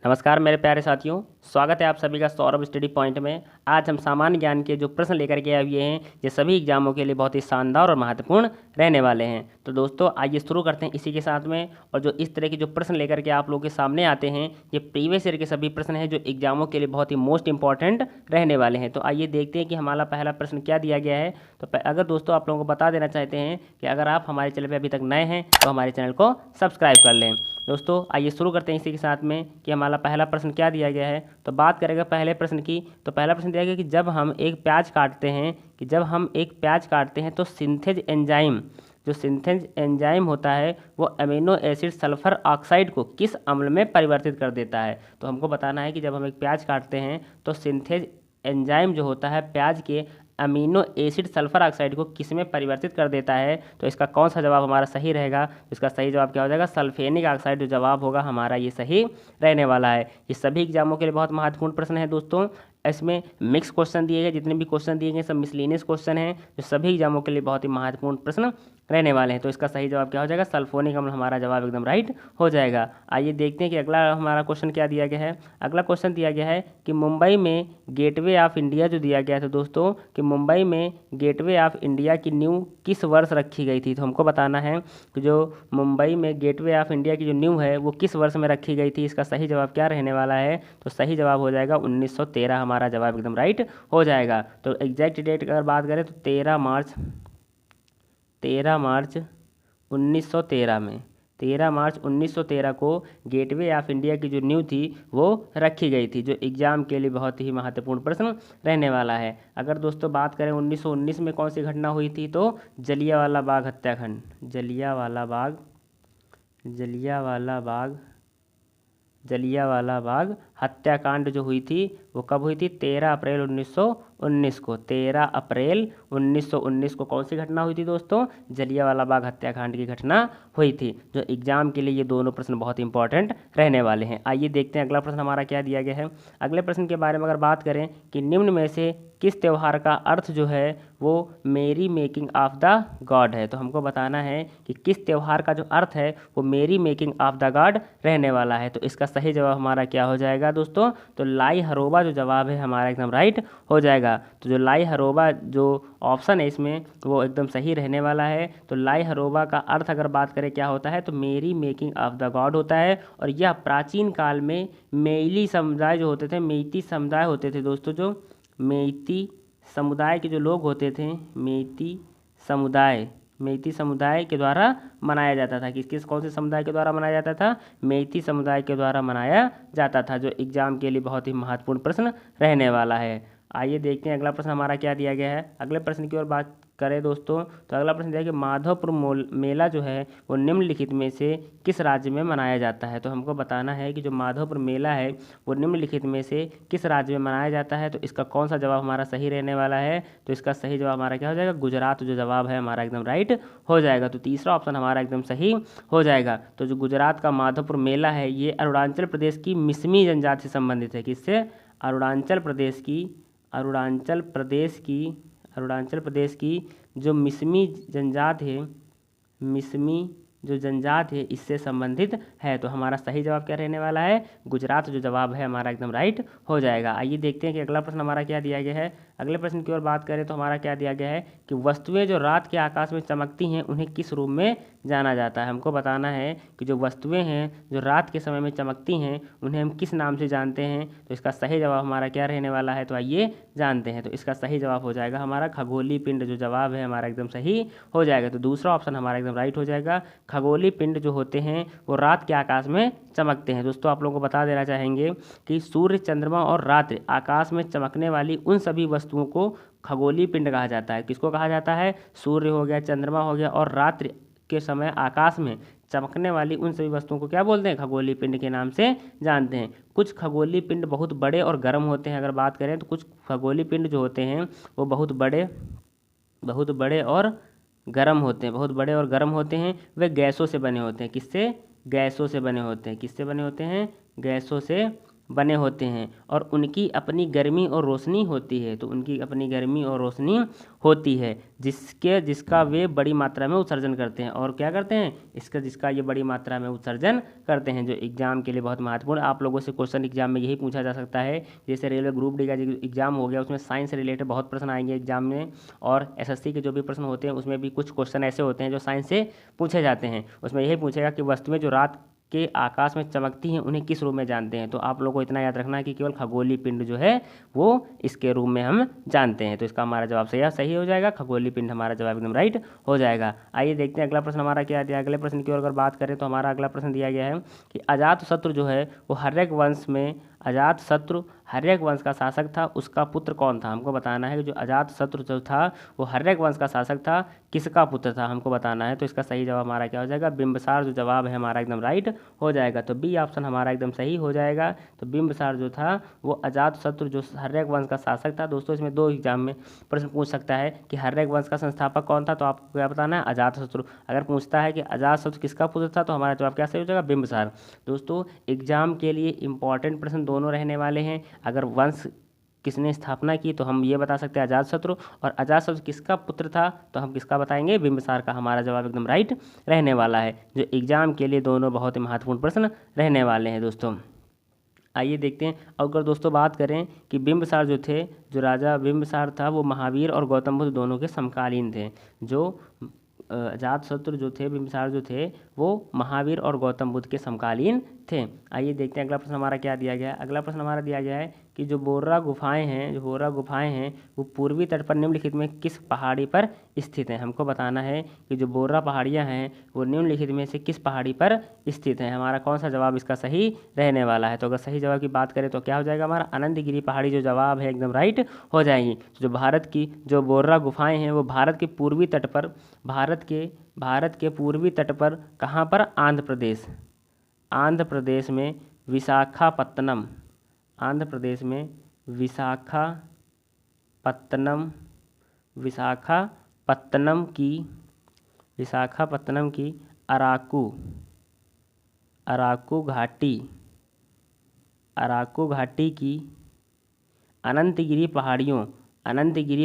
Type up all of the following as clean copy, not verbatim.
नमस्कार मेरे प्यारे साथियों, स्वागत है आप सभी का सौरभ स्टडी पॉइंट में। आज हम सामान्य ज्ञान के जो प्रश्न लेकर के आए हुए हैं ये सभी एग्जामों के लिए बहुत ही शानदार और महत्वपूर्ण रहने वाले हैं। तो दोस्तों आइए शुरू करते हैं इसी के साथ में। और जो इस तरह के जो प्रश्न लेकर के आप लोगों के सामने आते हैं ये प्रीवियस ईयर के सभी प्रश्न हैं जो एग्जामों के लिए बहुत ही मोस्ट इंपॉर्टेंट रहने वाले हैं। तो आइए देखते हैं कि हमारा पहला प्रश्न क्या दिया गया है। तो अगर दोस्तों आप लोगों को बता देना चाहते हैं कि अगर आप हमारे चैनल पर अभी तक नए हैं तो हमारे चैनल को सब्सक्राइब कर लें। दोस्तों आइए शुरू करते हैं इसी के साथ में कि हमारा पहला प्रश्न क्या दिया गया है। तो बात करेंगे पहले प्रश्न की। तो पहला प्रश्न दिया गया कि जब हम एक प्याज काटते हैं तो सिंथेज एंजाइम होता है वो अमीनो एसिड सल्फर ऑक्साइड को किस अम्ल में परिवर्तित कर देता है। तो हमको बताना है कि जब हम एक प्याज काटते हैं तो सिंथेज एंजाइम जो होता है प्याज के अमीनो एसिड सल्फर ऑक्साइड को किस में परिवर्तित कर देता है। तो इसका कौन सा जवाब हमारा सही रहेगा। तो इसका सही जवाब क्या हो जाएगा, सल्फेनिक ऑक्साइड जो जवाब होगा हमारा ये सही रहने वाला है। ये सभी एग्जामों के लिए बहुत महत्वपूर्ण प्रश्न है दोस्तों। इसमें मिक्स क्वेश्चन दिए गए, जितने भी क्वेश्चन दिए गए सब मिसलिनियस क्वेश्चन हैं जो सभी एग्जामों के लिए बहुत ही महत्वपूर्ण प्रश्न रहने वाले हैं। तो इसका सही जवाब क्या हो जाएगा, सल्फोनिक अम्ल हमारा जवाब एकदम राइट हो जाएगा। आइए देखते हैं कि अगला हमारा क्वेश्चन क्या दिया गया है। अगला क्वेश्चन दिया गया है कि मुंबई में गेटवे ऑफ इंडिया जो दिया गया था दोस्तों, कि मुंबई में गेटवे ऑफ इंडिया की नींव किस वर्ष रखी गई थी। तो हमको बताना है कि जो मुंबई में गेटवे ऑफ इंडिया की जो नींव है वो किस वर्ष में रखी गई थी। इसका सही जवाब क्या रहने वाला है। तो सही जवाब हो जाएगा 1913, हमारा जवाब एकदम राइट हो जाएगा। तो एग्जैक्ट डेट अगर बात करें तो 13 मार्च 1913 में 13 मार्च 1913 को गेटवे ऑफ इंडिया की जो नींव थी वो रखी गई थी, जो एग्जाम के लिए बहुत ही महत्वपूर्ण प्रश्न रहने वाला है। अगर दोस्तों बात करें 1919 में कौन सी घटना हुई थी, तो जलियांवाला बाग हत्याकांड। जलियांवाला बाग हत्याकांड जो हुई थी वो कब हुई थी, 13 अप्रैल 1919 को। 13 अप्रैल 1919 को कौन सी घटना हुई थी दोस्तों, जलियांवाला बाग हत्याकांड की घटना हुई थी। जो एग्जाम के लिए ये दोनों प्रश्न बहुत इंपॉर्टेंट रहने वाले हैं। आइए देखते हैं अगला प्रश्न हमारा क्या दिया गया है। अगले प्रश्न के बारे में अगर बात करें कि निम्न में से किस त्यौहार का अर्थ जो है वो मेरी मेकिंग ऑफ द गॉड है। तो हमको बताना है कि किस त्यौहार का जो अर्थ है वो मेरी मेकिंग ऑफ द गॉड रहने वाला है। तो इसका सही जवाब हमारा क्या हो जाएगा दोस्तों, तो लाई हरोबा जो जवाब है हमारा एकदम राइट हो जाएगा। तो जो लाई हरोबा जो ऑप्शन है इसमें वो एकदम सही रहने वाला है। तो लाई हरोबा का अर्थ अगर बात करें क्या होता है, तो मेरी मेकिंग ऑफ द गॉड होता है। और यह प्राचीन काल में मेइली समुदाय जो होते थे, मेइती समुदाय होते थे दोस्तों, जो मेइती समुदाय के जो लोग होते थे, मेइती समुदाय के द्वारा मनाया जाता था। कौन से समुदाय के द्वारा मनाया जाता था, मेइती समुदाय के द्वारा मनाया जाता था, जो एग्जाम के लिए बहुत ही महत्वपूर्ण प्रश्न रहने वाला है। आइए देखते हैं अगला प्रश्न हमारा क्या दिया गया है। अगले प्रश्न की ओर बात करें दोस्तों, तो अगला प्रश्न दिया कि माधवपुर मेला जो है वो निम्नलिखित में से किस राज्य में मनाया जाता है। तो हमको बताना है कि जो माधवपुर मेला है वो निम्नलिखित में से किस राज्य में मनाया जाता है। तो इसका कौन सा जवाब हमारा सही रहने वाला है। तो इसका सही जवाब हमारा क्या हो जाएगा, गुजरात जो जवाब है हमारा एकदम राइट हो जाएगा। तो तीसरा ऑप्शन हमारा एकदम सही हो जाएगा। तो जो गुजरात का माधवपुर मेला है ये अरुणाचल प्रदेश की मिसमी जनजाति से संबंधित है। किससे, अरुणाचल प्रदेश की जो मिसमी जनजात है इससे संबंधित है। तो हमारा सही जवाब क्या रहने वाला है, गुजरात जो जवाब है हमारा एकदम राइट हो जाएगा। आइए देखते हैं कि अगला प्रश्न हमारा क्या दिया गया है। अगले प्रश्न की ओर बात करें तो हमारा क्या दिया गया है कि वस्तुएं जो रात के आकाश में चमकती हैं उन्हें किस रूप में जाना जाता है। हमको बताना है कि जो वस्तुएं हैं जो रात के समय में चमकती हैं उन्हें हम किस नाम से जानते हैं। तो इसका सही जवाब हमारा क्या रहने वाला है, तो आइए जानते हैं। तो इसका सही जवाब हो जाएगा हमारा खगोलीय पिंड जो जवाब है हमारा एकदम सही हो जाएगा। तो दूसरा ऑप्शन हमारा एकदम राइट हो जाएगा। खगोलीय पिंड जो होते हैं वो रात के आकाश में चमकते हैं। दोस्तों आप लोगों को बता देना चाहेंगे कि सूर्य, चंद्रमा और रात्रि आकाश में चमकने वाली उन सभी वस्तुओं को खगोलीय पिंड कहा जाता है। किसको कहा जाता है, सूर्य हो गया, चंद्रमा हो गया और रात्रि के समय आकाश में चमकने वाली उन सभी वस्तुओं को क्या बोलते हैं, खगोलीय पिंड के नाम से जानते हैं। कुछ खगोलीय पिंड बहुत बड़े और गर्म होते हैं। अगर बात करें तो कुछ खगोलीय पिंड जो होते हैं वो बहुत बड़े और गर्म होते हैं। वे गैसों से बने होते हैं। किससे, गैसों से बने होते हैं। बने होते हैं और उनकी अपनी गर्मी और रोशनी होती है। तो उनकी अपनी गर्मी और रोशनी होती है जिसका वे बड़ी मात्रा में उत्सर्जन करते हैं। और क्या करते हैं, जिसका ये बड़ी मात्रा में उत्सर्जन करते हैं, जो एग्जाम के लिए बहुत महत्वपूर्ण। आप लोगों से क्वेश्चन एग्जाम में यही पूछा जा सकता है। जैसे रेलवे ग्रुप डी का एग्जाम हो गया, उसमें साइंस से रिलेटेड बहुत प्रश्न आएंगे एग्जाम में। और एसएससी के जो भी प्रश्न होते हैं उसमें भी कुछ क्वेश्चन ऐसे होते हैं जो साइंस से पूछे जाते हैं। उसमें यही पूछेगा कि वस्तुएं जो रात के आकाश में चमकती हैं उन्हें किस रूप में जानते हैं। तो आप लोगों को इतना याद रखना है कि केवल खगोलीय पिंड जो है वो इसके रूप में हम जानते हैं। तो इसका हमारा जवाब सही हो जाएगा, खगोलीय पिंड हमारा जवाब एकदम राइट हो जाएगा। आइए देखते हैं अगला प्रश्न हमारा क्या दिया। अगले प्रश्न की ओर अगर बात करें तो हमारा अगला प्रश्न दिया गया है कि अजातशत्रु जो है वो हर्यक वंश का शासक था, उसका पुत्र कौन था। हमको बताना है कि जो अजातशत्रु जो था वो हर्यक वंश का शासक था, किसका पुत्र था, हमको बताना है। तो इसका सही जवाब हमारा क्या हो जाएगा, बिंबिसार जो जवाब है हमारा एकदम राइट हो जाएगा। तो बी ऑप्शन हमारा एकदम सही हो जाएगा। तो बिंबिसार जो था वो अजातशत्रु जो हर्यक वंश का शासक था। दोस्तों इसमें 2 एग्जाम में प्रश्न पूछ सकता है कि हर्यक वंश का संस्थापक कौन था, तो आपको क्या बताना है, अजातशत्रु। अगर पूछता है कि अजातशत्रु किसका पुत्र था, तो हमारा जवाब क्या सही हो जाएगा, बिंबिसार। दोस्तों एग्जाम के लिए इंपॉर्टेंट प्रश्न दोनों रहने वाले हैं। अगर वंश किसने स्थापना की तो हम ये बता सकते हैं अजातशत्रु, और अजातशत्रु किसका पुत्र था तो हम किसका बताएंगे, बिंबिसार का। हमारा जवाब एकदम राइट रहने वाला है। जो एग्जाम के लिए दोनों बहुत ही महत्वपूर्ण प्रश्न रहने वाले हैं दोस्तों। आइए देखते हैं। अगर दोस्तों बात करें कि बिंबिसार जो थे, जो राजा बिंबिसार था वो महावीर और गौतम बुद्ध दोनों के समकालीन थे। जो अजातशत्रु जो थे, बिंबिसार जो थे वो महावीर और गौतम बुद्ध के समकालीन थे। आइए देखते हैं अगला प्रश्न हमारा क्या दिया गया है। अगला प्रश्न हमारा दिया गया है कि जो बोर्रा गुफाएं हैं वो पूर्वी तट पर निम्नलिखित में किस पहाड़ी पर स्थित हैं। हमको बताना है कि जो बोर्रा पहाड़ियाँ हैं वो निम्नलिखित में से किस पहाड़ी पर स्थित हैं। हमारा कौन सा जवाब इसका सही रहने वाला है। तो अगर सही जवाब की बात करें तो क्या हो जाएगा, हमारा अनंतगिरी पहाड़ी जो जवाब है एकदम राइट हो जाएगी। जो भारत की जो बोर्रा गुफाएं हैं वो भारत के पूर्वी तट पर, भारत के पूर्वी तट पर कहाँ पर, आंध्र प्रदेश में विशाखापत्तनम, आंध्र प्रदेश में विशाखापत्तनम की अराकू घाटी की अनंतगिरी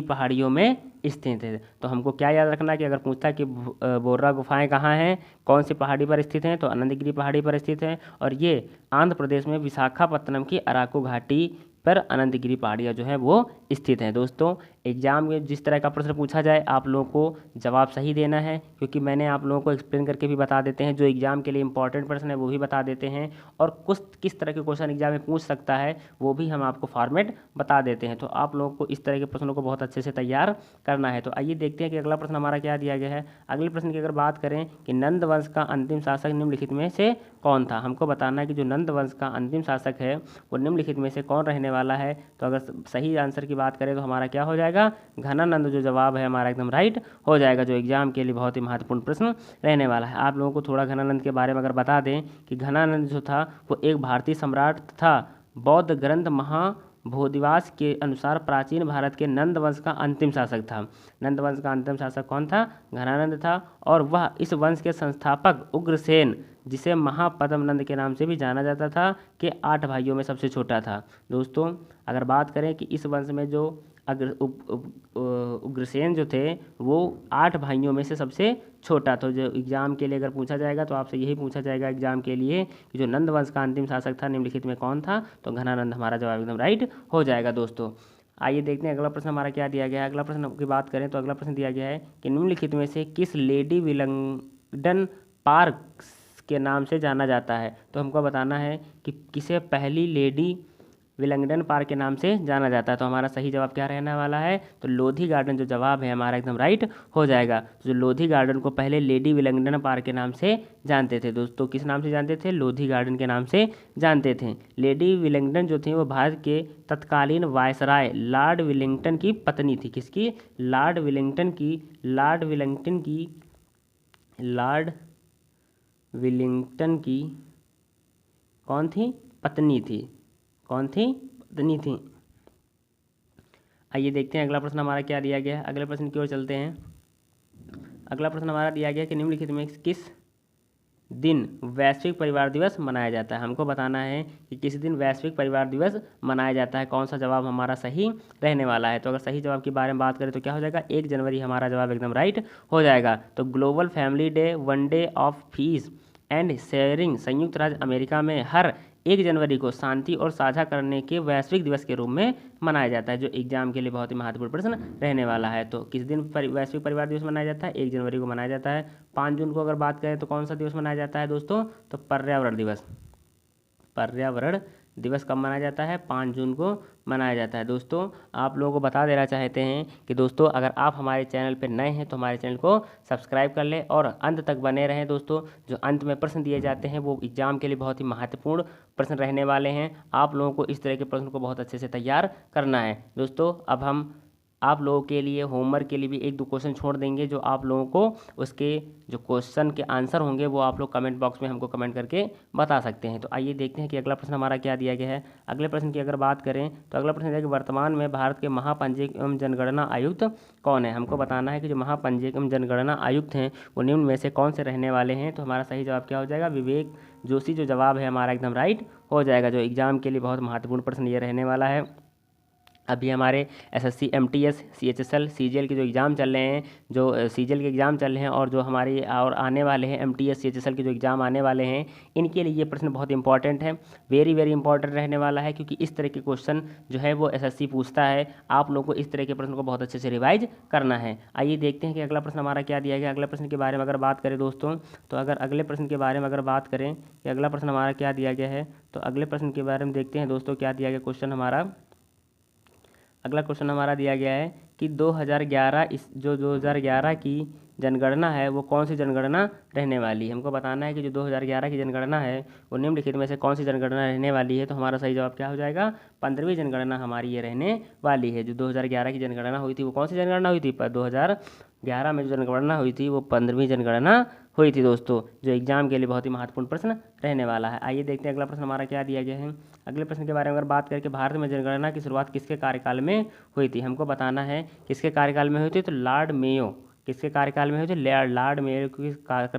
पहाड़ियों में स्थित है। तो हमको क्या याद रखना है कि अगर पूछता है कि बोर्रा गुफाएं कहाँ हैं, कौन सी पहाड़ी पर स्थित हैं, तो अनंतगिरी पहाड़ी पर स्थित हैं। और ये आंध्र प्रदेश में विशाखापत्तनम की अराकू घाटी पर अनंतगिरी पहाड़ियाँ जो है वो स्थित हैं। दोस्तों एग्जाम में जिस तरह का प्रश्न पूछा जाए आप लोगों को जवाब सही देना है, क्योंकि मैंने आप लोगों को एक्सप्लेन करके भी बता देते हैं। जो एग्जाम के लिए इंपॉर्टेंट प्रश्न है वो भी बता देते हैं, और किस तरह के क्वेश्चन एग्जाम में पूछ सकता है वो भी हम आपको फॉर्मेट बता देते हैं। तो आप लोगों को इस तरह के प्रश्नों को बहुत अच्छे से तैयार करना है। तो आइए देखते हैं कि अगला प्रश्न हमारा क्या दिया गया है। अगले प्रश्न की अगर बात करें कि नंद वंश का अंतिम शासक निम्नलिखित में से कौन था। हमको बताना है कि जो नंद वंश का अंतिम शासक है वो निम्नलिखित में से कौन रहने वाला है। तो अगर सही आंसर की बात करें तो हमारा क्या हो जाएगा, घनानंद जो जवाब है हमारा एकदम राइट हो जाएगा। जो एग्जाम के लिए बहुत ही महत्वपूर्ण प्रश्न रहने वाला है। आप लोगों को थोड़ा घनानंद के बारे में अगर बता दें कि घनानंद जो था वो एक भारतीय सम्राट था। बौद्ध ग्रंथ महाबोधिवास के अनुसार प्राचीन भारत के नंद वंश का अंतिम शासक था। नंद वंश का अंतिम शासक कौन था, घनानंद था। और वह इस वंश के संस्थापक उग्रसेन, जिसे महापद्मनंद के नाम से भी जाना जाता था, के 8 भाइयों में सबसे छोटा था। दोस्तों अगर बात करें कि इस वंश में जो उग्रसेन जो थे वो 8 भाइयों में से सबसे छोटा था। जो एग्जाम के लिए अगर पूछा जाएगा तो आपसे यही पूछा जाएगा एग्जाम के लिए कि जो नंद वंश का अंतिम शासक था निम्नलिखित में कौन था, तो घनानंद हमारा जवाब एकदम राइट हो जाएगा। दोस्तों आइए देखते हैं अगला प्रश्न हमारा क्या दिया गया है। अगला प्रश्न की बात करें तो अगला प्रश्न दिया गया है कि निम्नलिखित में से किस लेडी विलिंगडन पार्क के नाम से जाना जाता है। तो हमको बताना है कि किसे पहली लेडी विलिंगडन पार्क के नाम से जाना जाता है। तो हमारा सही जवाब क्या रहने वाला है, तो लोधी गार्डन जो जवाब है हमारा एकदम राइट हो जाएगा। जो लोधी गार्डन को पहले लेडी विलिंगडन पार्क के नाम से जानते थे। दोस्तों किस नाम से जानते थे, लोधी गार्डन के नाम से जानते थे। लेडी विलिंगडन जो थी वो भारत के तत्कालीन वायसराय लॉर्ड विलिंगटन की पत्नी थी। किसकी, लॉर्ड विलिंगटन की कौन थी, पत्नी थी। आइए देखते हैं अगला प्रश्न हमारा क्या दिया गया है। अगले प्रश्न की ओर चलते हैं। अगला प्रश्न हमारा दिया गया कि निम्नलिखित में दिन वैश्विक परिवार दिवस मनाया जाता है? हमको बताना है कि किस दिन वैश्विक परिवार दिवस मनाया जाता है। कौन सा जवाब हमारा सही रहने वाला है? तो अगर सही जवाब के बारे में बात करें तो क्या हो जाएगा, 1 जनवरी हमारा जवाब एकदम राइट हो जाएगा। तो global family day one day of peace and sharing संयुक्त राज्य अमेरिका में हर 1 जनवरी को शांति और साझा करने के वैश्विक दिवस के रूप में मनाया जाता है, जो एग्जाम के लिए बहुत ही महत्वपूर्ण प्रश्न रहने वाला है। तो किस दिन वैश्विक परिवार दिवस मनाया जाता है? 1 जनवरी को मनाया जाता है। 5 जून को अगर बात करें तो कौन सा दिवस मनाया जाता है दोस्तों? तो पर्यावरण दिवस। पर्यावरण दिवस कब मनाया जाता है? 5 जून को मनाया जाता है। दोस्तों आप लोगों को बता देना चाहते हैं कि दोस्तों अगर आप हमारे चैनल पर नए हैं तो हमारे चैनल को सब्सक्राइब कर लें और अंत तक बने रहें। दोस्तों जो अंत में प्रश्न दिए जाते हैं वो एग्जाम के लिए बहुत ही महत्वपूर्ण प्रश्न रहने वाले हैं। आप लोगों को इस तरह के प्रश्न को बहुत अच्छे से तैयार करना है। दोस्तों अब हम आप लोगों के लिए होमवर्क के लिए भी 1-2 क्वेश्चन छोड़ देंगे, जो आप लोगों को उसके जो क्वेश्चन के आंसर होंगे वो आप लोग कमेंट बॉक्स में हमको कमेंट करके बता सकते हैं। तो आइए देखते हैं कि अगला प्रश्न हमारा क्या दिया गया है। अगले प्रश्न की अगर बात करें तो अगला प्रश्न है कि वर्तमान में भारत के महापंजीयक एवं जनगणना आयुक्त कौन है? हमको बताना है कि जो महापंजीयक एवं जनगणना आयुक्त हैं वो निम्न में से कौन से रहने वाले हैं? तो हमारा सही जवाब क्या हो जाएगा, विवेक जोशी जो जवाब है हमारा एकदम राइट हो जाएगा। जो एग्जाम के लिए बहुत महत्वपूर्ण प्रश्न ये रहने वाला है। अभी हमारे एसएससी एमटीएस सीएचएसएल सीजीएल के जो एग्ज़ाम चल रहे हैं, जो सीजीएल के एग्ज़ाम चल रहे हैं और जो हमारी और आने वाले हैं एमटीएस सीएचएसएल के जो एग्ज़ाम आने वाले हैं, इनके लिए ये प्रश्न बहुत इंपॉर्टेंट है, वेरी वेरी इंपॉर्टेंट रहने वाला है, क्योंकि इस तरह के क्वेश्चन जो है वो एसएससी पूछता है। आप लोगों को इस तरह के प्रश्न को बहुत अच्छे से रिवाइज करना है। आइए देखते हैं कि अगला प्रश्न हमारा क्या दिया गया। अगले प्रश्न के बारे में अगर बात करें दोस्तों, तो अगर अगले प्रश्न के बारे में अगर बात करें कि अगला प्रश्न हमारा क्या दिया गया है, तो अगले प्रश्न के बारे में देखते हैं दोस्तों क्या दिया गया क्वेश्चन हमारा। अगला क्वेश्चन हमारा दिया गया है कि 2011 की जनगणना है वो कौन सी जनगणना रहने वाली है? हमको बताना है कि जो 2011 की जनगणना है वो निम्नलिखित में से कौन सी जनगणना रहने वाली है? तो हमारा सही जवाब क्या हो जाएगा, 15वीं जनगणना हमारी ये रहने वाली है। जो 2011 की जनगणना हुई थी वो कौन सी जनगणना हुई थी? पर 2011 में जो जनगणना हुई थी वो 15वीं जनगणना हुई थी दोस्तों, जो एग्जाम के लिए बहुत ही महत्वपूर्ण प्रश्न रहने वाला है। आइए देखते हैं अगला प्रश्न हमारा क्या दिया गया है। अगले प्रश्न के बारे में अगर बात करके भारत में जनगणना की शुरुआत किसके कार्यकाल में हुई थी? हमको बताना है किसके कार्यकाल में हुई थी। तो लॉर्ड मेयो किसके कार्यकाल में हुई थी? लॉर्ड मेयो के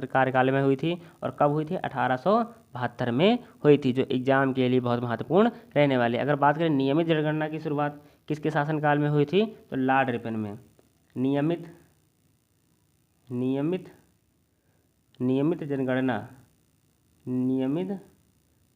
कार्यकाल में हुई थी। और कब हुई थी? 1872 में हुई थी, जो एग्जाम के लिए बहुत महत्वपूर्ण रहने वाली। अगर बात करें नियमित जनगणना की शुरुआत किसके शासनकाल में हुई थी? तो लॉर्ड रिपन में। नियमित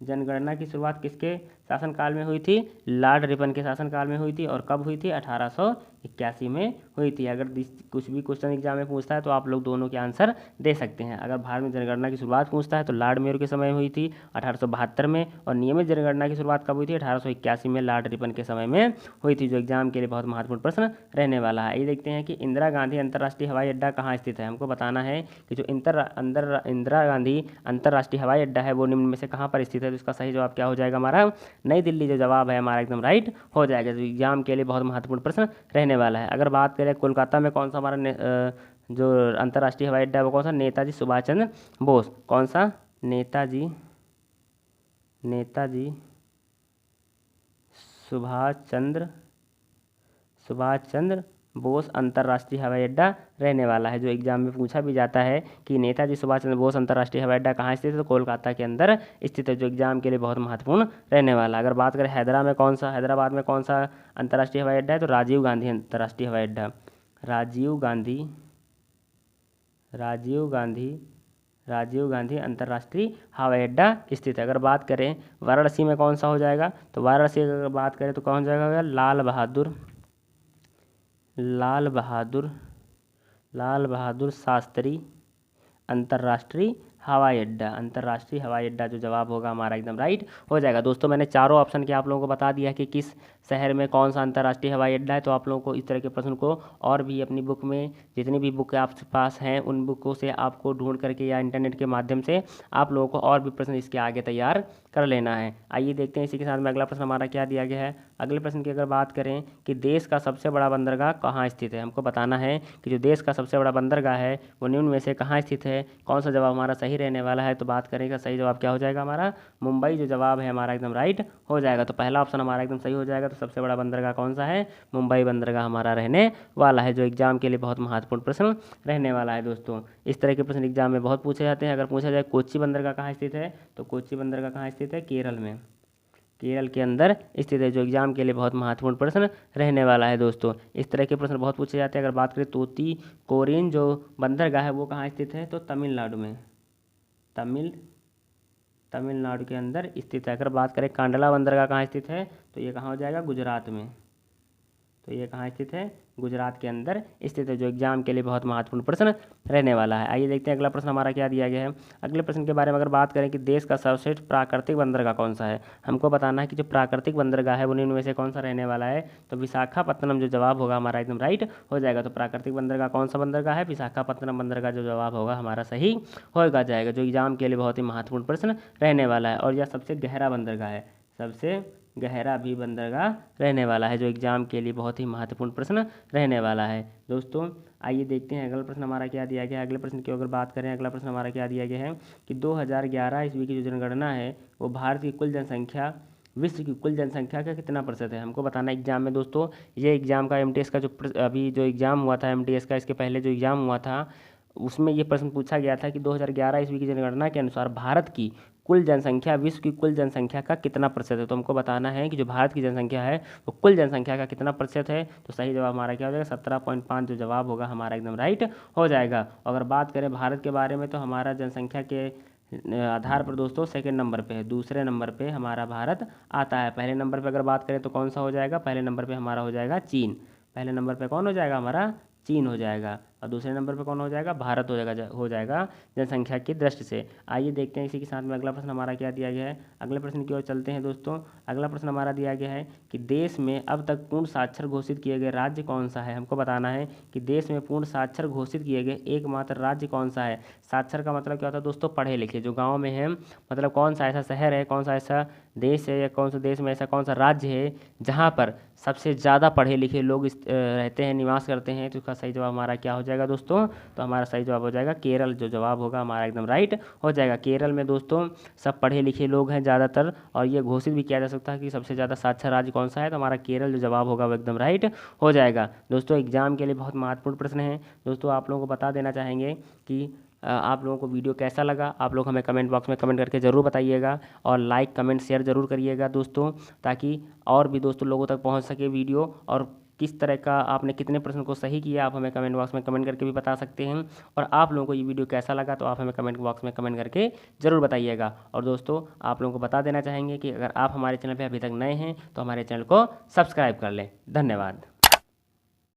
जनगणना की शुरुआत किसके शासनकाल में हुई थी? लॉर्ड रिपन के शासनकाल में हुई थी। और कब हुई थी? 1881 में हुई थी। अगर कुछ भी क्वेश्चन एग्जाम में पूछता है तो आप लोग दोनों के आंसर दे सकते हैं। अगर भारत में जनगणना की शुरुआत पूछता है तो लॉर्ड मेयो के समय में हुई थी 1872 में, और नियमित जनगणना की शुरुआत कब हुई थी? 1881 में लॉर्ड रिपन के समय में हुई थी, जो एग्जाम के लिए बहुत महत्वपूर्ण प्रश्न रहने वाला है। ये देखते हैं कि इंदिरा गांधी अंतर्राष्ट्रीय हवाई अड्डा कहाँ स्थित है। हमको बताना है कि जो इंदिरा गांधी अंतर्राष्ट्रीय हवाई अड्डा है वो निम्न में से कहाँ पर स्थित है। तो इसका सही जवाब क्या हो जाएगा हमारा, नई दिल्ली जो जवाब है हमारा एकदम राइट हो जाएगा। जो एग्जाम के लिए बहुत महत्वपूर्ण प्रश्न रहने वाला है। अगर बात करें कोलकाता में कौन सा हमारा जो अंतर्राष्ट्रीय हवाई अड्डा है वो कौन सा? नेताजी सुभाष चंद्र बोस। कौन सा? नेताजी सुभाष चंद्र बोस अंतर्राष्ट्रीय हवाई अड्डा रहने वाला है। जो एग्जाम में पूछा भी जाता है कि नेताजी सुभाष चंद्र बोस अंतर्राष्ट्रीय हवाई अड्डा कहाँ स्थित है, तो कोलकाता के अंदर स्थित है, जो एग्जाम के लिए बहुत महत्वपूर्ण रहने वाला। अगर बात करें हैदराबाद में कौन सा अंतर्राष्ट्रीय हवाई अड्डा है? तो राजीव गांधी अंतर्राष्ट्रीय हवाई अड्डा। राजीव गांधी अंतर्राष्ट्रीय हवाई अड्डा स्थित है। अगर बात करें वाराणसी में कौन सा हो जाएगा? तो वाराणसी अगर बात करें तो कौन जाएगा? लाल बहादुर शास्त्री अंतर्राष्ट्रीय हवाई अड्डा जो जवाब होगा हमारा एकदम राइट हो जाएगा। दोस्तों मैंने चारों ऑप्शन के आप लोगों को बता दिया कि किस शहर में कौन सा अंतर्राष्ट्रीय हवाई अड्डा है। तो आप लोगों को इस तरह के प्रश्न को और भी अपनी बुक में जितनी भी बुक आपके पास हैं उन बुकों से आपको ढूंढ करके या इंटरनेट के माध्यम से आप लोगों को और भी प्रश्न इसके आगे तैयार कर लेना है। आइए देखते हैं इसी के साथ में अगला प्रश्न हमारा क्या दिया गया है। अगले प्रश्न की अगर बात करें कि देश का सबसे बड़ा बंदरगाह कहाँ स्थित है, हमको बताना है कि जो देश का सबसे बड़ा बंदरगाह है वो निम्न में से कहाँ स्थित है। कौन सा जवाब हमारा सही रहने वाला है, तो बात करें का सही जवाब क्या हो जाएगा हमारा मुंबई जो जवाब है हमारा एकदम राइट हो जाएगा। तो पहला ऑप्शन हमारा एकदम सही हो जाएगा। तो सबसे बड़ा बंदरगाह कौन सा है, मुंबई बंदरगाह हमारा रहने वाला है, जो एग्जाम के लिए बहुत महत्वपूर्ण प्रश्न रहने वाला है दोस्तों। इस तरह के प्रश्न एग्जाम में बहुत पूछे जाते हैं। अगर पूछा जाए कोच्चि बंदरगाह कहाँ स्थित है, तो कोच्चि बंदरगाह कहाँ स्थित है, केरल में, केरल के अंदर स्थित है, जो एग्जाम के लिए बहुत महत्वपूर्ण प्रश्न रहने वाला है दोस्तों। इस तरह के प्रश्न बहुत पूछे जाते हैं। अगर बात करें तोती कोरिन जो बंदरगाह है वो कहाँ स्थित है, तो तमिलनाडु में, तमिलनाडु के अंदर स्थित है। अगर बात करें कांडला बंदरगाह कहाँ स्थित है, तो ये कहाँ हो जाएगा, गुजरात में, तो ये कहाँ स्थित है, गुजरात के अंदर स्थित है, जो एग्जाम के लिए बहुत महत्वपूर्ण प्रश्न रहने वाला है। आइए देखते हैं अगला प्रश्न हमारा क्या दिया गया है। अगले प्रश्न के बारे में अगर बात करें कि देश का सर्वश्रेष्ठ प्राकृतिक बंदरगाह कौन सा है, हमको बताना है कि जो प्राकृतिक बंदरगाह है वो निम्न में से कौन सा रहने वाला है। तो विशाखापत्तनम जो जवाब होगा हमारा एकदम राइट हो जाएगा। तो प्राकृतिक बंदरगाह कौन सा बंदरगाह है, विशाखापत्तनम बंदरगाह जो जवाब होगा हमारा सही होगा जाएगा, जो एग्जाम के लिए बहुत ही महत्वपूर्ण प्रश्न रहने वाला है। और यह सबसे गहरा बंदरगाह है, सबसे गहरा भी बंदरगाह रहने वाला है, जो एग्जाम के लिए बहुत ही महत्वपूर्ण प्रश्न रहने वाला है दोस्तों। आइए देखते हैं अगला प्रश्न हमारा क्या दिया गया है। अगले प्रश्न की अगर बात करें, अगला प्रश्न हमारा क्या दिया गया है कि 2011 ईस्वी की जो जनगणना है वो भारत की कुल जनसंख्या विश्व की कुल जनसंख्या का कितना प्रतिशत है, हमको बताना एग्जाम में दोस्तों। ये एग्जाम का एमटीएस का जो अभी जो एग्ज़ाम हुआ था एमटीएस का, इसके पहले जो एग्ज़ाम हुआ था उसमें ये प्रश्न पूछा गया था कि 2011 ईस्वी की जनगणना के अनुसार भारत की कुल जनसंख्या विश्व की कुल जनसंख्या का कितना प्रतिशत है। तो हमको बताना है कि जो भारत की जनसंख्या है वो कुल जनसंख्या का कितना प्रतिशत है। तो सही जवाब हमारा क्या हो जाएगा, 17.5 जो जवाब होगा हमारा एकदम राइट हो जाएगा। अगर बात करें भारत के बारे में तो हमारा जनसंख्या के आधार पर दोस्तों सेकंड नंबर पे है, दूसरे नंबर पे हमारा भारत आता है। पहले नंबर पे अगर बात करें तो कौन सा हो जाएगा, पहले नंबर पे हमारा हो जाएगा चीन, पहले नंबर पे कौन हो जाएगा हमारा चीन हो जाएगा, और दूसरे नंबर पे कौन हो जाएगा, भारत हो जाएगा जनसंख्या की दृष्टि से। आइए देखते हैं इसी के साथ में अगला प्रश्न हमारा क्या दिया गया है। अगले प्रश्न की ओर चलते हैं दोस्तों। अगला प्रश्न हमारा दिया गया है कि देश में अब तक पूर्ण साक्षर घोषित किए गए राज्य कौन सा है। हमको बताना है कि देश में पूर्ण साक्षर घोषित किए गए एकमात्र राज्य कौन सा है। साक्षर का मतलब क्या होता है दोस्तों, पढ़े लिखे, जो गाँव में है, मतलब कौन सा ऐसा शहर है, कौन सा ऐसा देश है, या कौन सा देश में ऐसा कौन सा राज्य है जहाँ पर सबसे ज़्यादा पढ़े लिखे लोग रहते हैं, निवास करते हैं। तो इसका सही जवाब हमारा क्या हो जाएगा दोस्तों, तो हमारा सही जवाब हो जाएगा केरल, जो जवाब होगा हमारा एकदम राइट हो जाएगा। केरल में दोस्तों सब पढ़े लिखे लोग हैं ज़्यादातर, और ये घोषित भी किया जा सकता है कि सबसे ज़्यादा साक्षर राज्य कौन सा है। तो हमारा केरल जो जवाब होगा वो एकदम राइट हो जाएगा। दोस्तों एग्जाम के लिए बहुत महत्वपूर्ण प्रश्न है दोस्तों। आप लोगों को बता देना चाहेंगे कि आप लोगों को वीडियो कैसा लगा, आप लोग हमें कमेंट बॉक्स में कमेंट करके ज़रूर बताइएगा, और लाइक कमेंट शेयर ज़रूर करिएगा दोस्तों, ताकि और भी दोस्तों लोगों तक पहुंच सके वीडियो। और किस तरह का आपने कितने प्रश्न को सही किया आप हमें कमेंट बॉक्स में कमेंट करके भी बता सकते हैं। और आप लोगों को ये वीडियो कैसा लगा तो आप हमें कमेंट बॉक्स में कमेंट करके ज़रूर बताइएगा। और दोस्तों आप लोगों को बता देना चाहेंगे कि अगर आप हमारे चैनल पर अभी तक नए हैं तो हमारे चैनल को सब्सक्राइब कर लें। धन्यवाद।